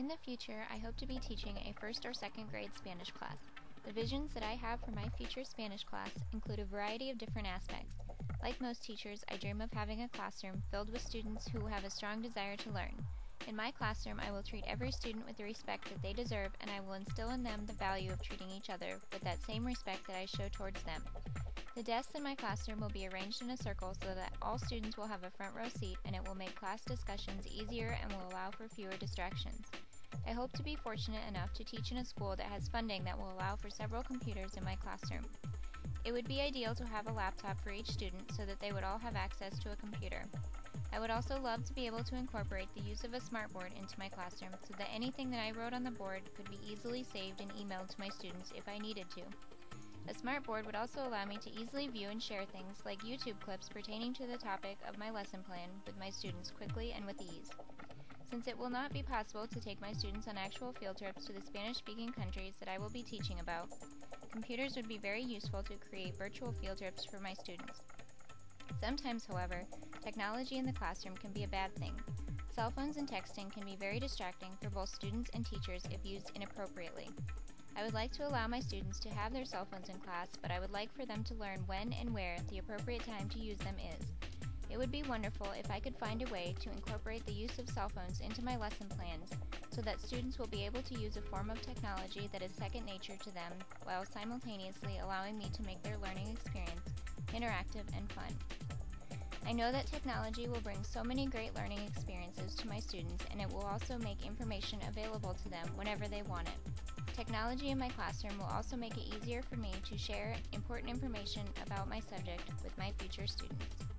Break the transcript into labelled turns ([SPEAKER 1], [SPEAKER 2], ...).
[SPEAKER 1] In the future, I hope to be teaching a first or second grade Spanish class. The visions that I have for my future Spanish class include a variety of different aspects. Like most teachers, I dream of having a classroom filled with students who have a strong desire to learn. In my classroom, I will treat every student with the respect that they deserve, and I will instill in them the value of treating each other with that same respect that I show towards them. The desks in my classroom will be arranged in a circle so that all students will have a front row seat, and it will make class discussions easier and will allow for fewer distractions. I hope to be fortunate enough to teach in a school that has funding that will allow for several computers in my classroom. It would be ideal to have a laptop for each student so that they would all have access to a computer. I would also love to be able to incorporate the use of a smartboard into my classroom so that anything that I wrote on the board could be easily saved and emailed to my students if I needed to. A smartboard would also allow me to easily view and share things like YouTube clips pertaining to the topic of my lesson plan with my students quickly and with ease. Since it will not be possible to take my students on actual field trips to the Spanish-speaking countries that I will be teaching about, computers would be very useful to create virtual field trips for my students. Sometimes, however, technology in the classroom can be a bad thing. Cell phones and texting can be very distracting for both students and teachers if used inappropriately. I would like to allow my students to have their cell phones in class, but I would like for them to learn when and where the appropriate time to use them is. It would be wonderful if I could find a way to incorporate the use of cell phones into my lesson plans so that students will be able to use a form of technology that is second nature to them while simultaneously allowing me to make their learning experience interactive and fun. I know that technology will bring so many great learning experiences to my students, and it will also make information available to them whenever they want it. Technology in my classroom will also make it easier for me to share important information about my subject with my future students.